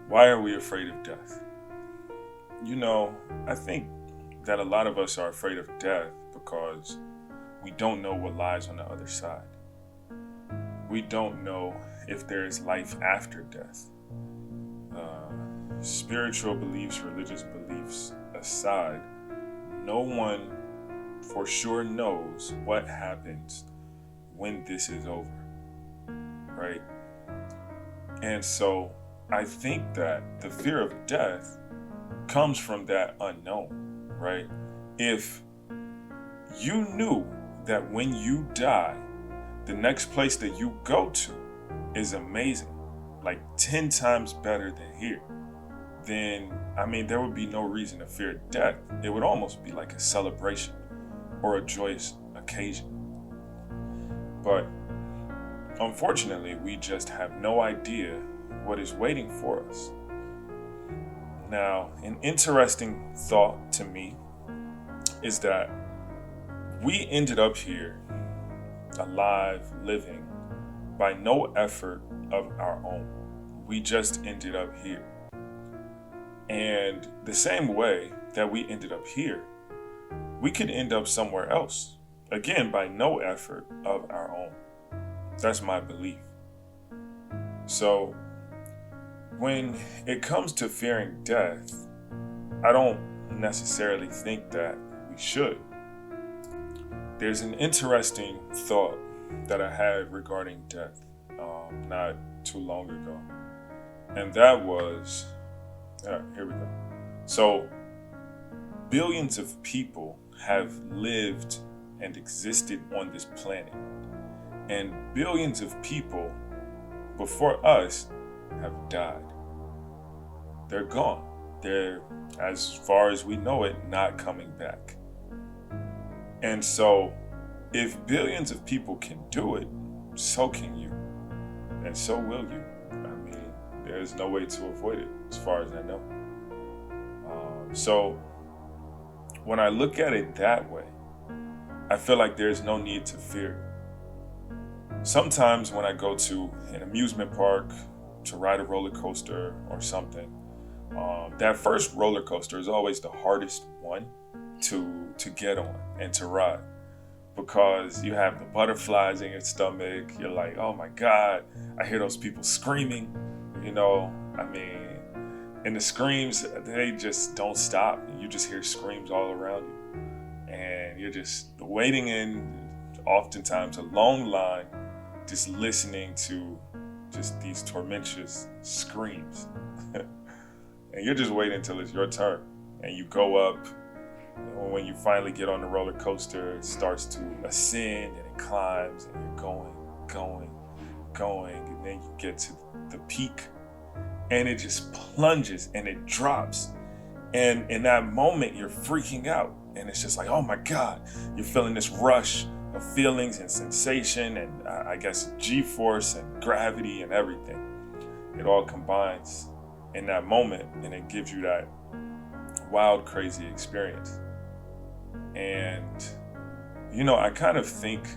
Why are we afraid of death? You know, I think that a lot of us are afraid of death because we don't know what lies on the other side. We don't know if there is life after death. Spiritual beliefs, religious beliefs aside, no one for sure knows what happens when this is over, right? And so I think that the fear of death comes from that unknown, right? If you knew that when you die, the next place that you go to is amazing, like 10 times better than here, then there would be no reason to fear death. It would almost be like a celebration or a joyous occasion. But unfortunately, we just have no idea what is waiting for us. Now, an interesting thought to me is that we ended up here alive, living, by no effort of our own. We just ended up here. And the same way that we ended up here, we could end up somewhere else. Again, by no effort of our own. That's my belief. So, when it comes to fearing death, I don't necessarily think that we should. There's an interesting thought that I had regarding death not too long ago. And that was, here we go. So, billions of people have lived and existed on this planet. And billions of people before us have died. They're gone. They're, as far as we know it, not coming back. And so, if billions of people can do it, so can you. And so will you. There's no way to avoid it, as far as I know. So, when I look at it that way, I feel like there's no need to fear. Sometimes when I go to an amusement park to ride a roller coaster or something, that first roller coaster is always the hardest one to get on and to ride, because you have the butterflies in your stomach. You're like, oh my God, I hear those people screaming, and the screams, they just don't stop. You just hear screams all around you. And you're just waiting in, oftentimes, a long line, just listening to just these tormentous screams. And you're just waiting until it's your turn. And you go up. When you finally get on the roller coaster, it starts to ascend and it climbs, and you're going, and then you get to the peak, and it just plunges and it drops. And in that moment, you're freaking out, and it's just like, oh my God, you're feeling this rush of feelings and sensation, and I guess G-force and gravity and everything. It all combines in that moment, and it gives you that wild, crazy experience. And, I kind of think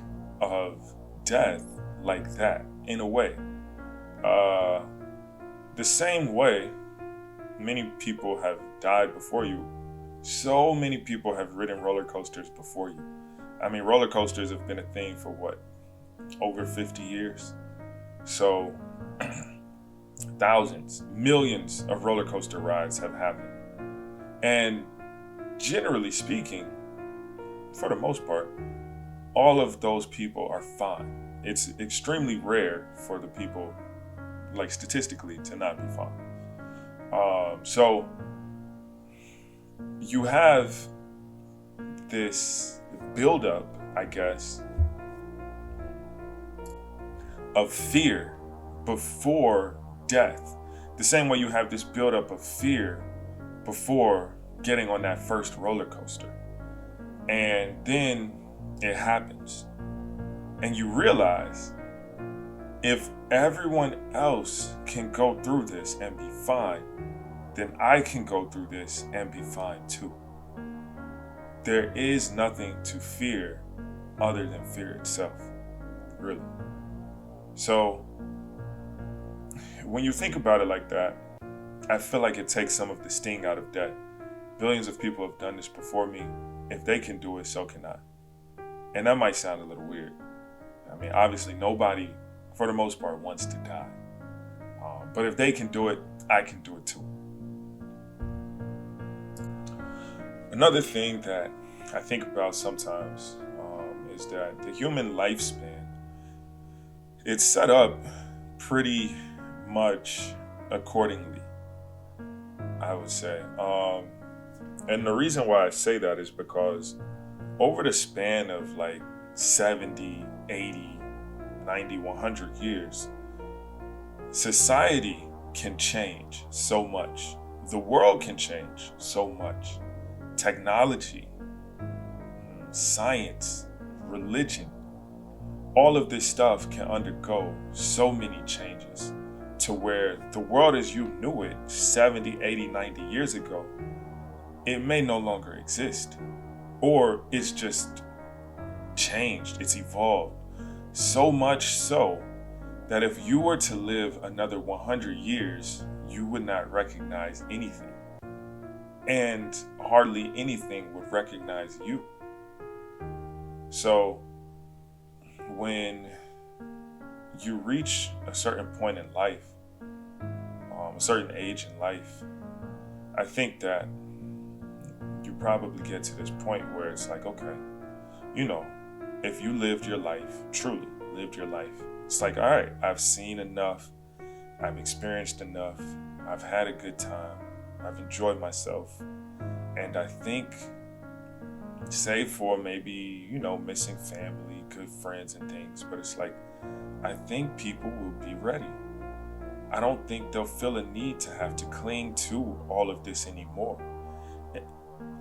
of death like that, in a way. The same way many people have died before you, so many people have ridden roller coasters before you. Roller coasters have been a thing for what, over 50 years? So, thousands, millions of roller coaster rides have happened. And generally speaking, for the most part, all of those people are fine. It's extremely rare for the people, like statistically, to not be fine. So you have this buildup, I guess, of fear before death. The same way you have this buildup of fear before getting on that first roller coaster. And then it happens. And you realize, if everyone else can go through this and be fine, then I can go through this and be fine too. There is nothing to fear other than fear itself, really. So, when you think about it like that, I feel like it takes some of the sting out of death. Billions of people have done this before me. If they can do it, so can I. And that might sound a little weird. I mean, obviously, nobody, for the most part, wants to die. But if they can do it, I can do it too. Another thing that I think about sometimes is that the human lifespan, it's set up pretty much accordingly, I would say. And the reason why I say that is because over the span of like 70, 80, 90, 100 years, society can change so much. The world can change so much. Technology, science, religion, all of this stuff can undergo so many changes to where the world as you knew it 70, 80, 90 years ago, it may no longer exist. Or it's just changed, it's evolved. So much so that if you were to live another 100 years, you would not recognize anything. And hardly anything would recognize you. So when you reach a certain point in life, a certain age in life, I think that you probably get to this point where it's like, okay, if you lived your life, truly lived your life, it's like, all right, I've seen enough, I've experienced enough, I've had a good time, I've enjoyed myself. And I think, save for maybe, missing family, good friends and things, but it's like, I think people will be ready. I don't think they'll feel a need to have to cling to all of this anymore.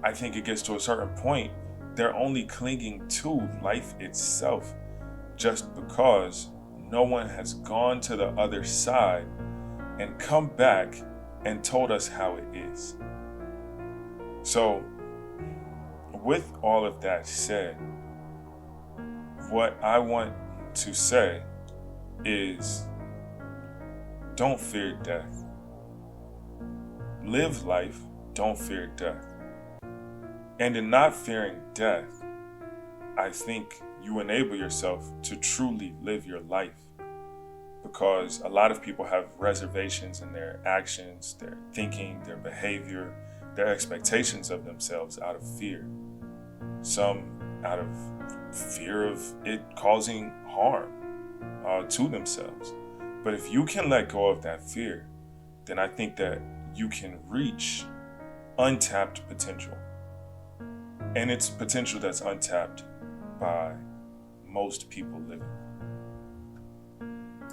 I think it gets to a certain point, they're only clinging to life itself just because no one has gone to the other side and come back and told us how it is. So, with all of that said, what I want to say is don't fear death. Live life, don't fear death. And in not fearing death, I think you enable yourself to truly live your life. Because a lot of people have reservations in their actions, their thinking, their behavior, their expectations of themselves out of fear. Some out of fear of it causing harm to themselves. But if you can let go of that fear, then I think that you can reach untapped potential. And it's potential that's untapped by most people living.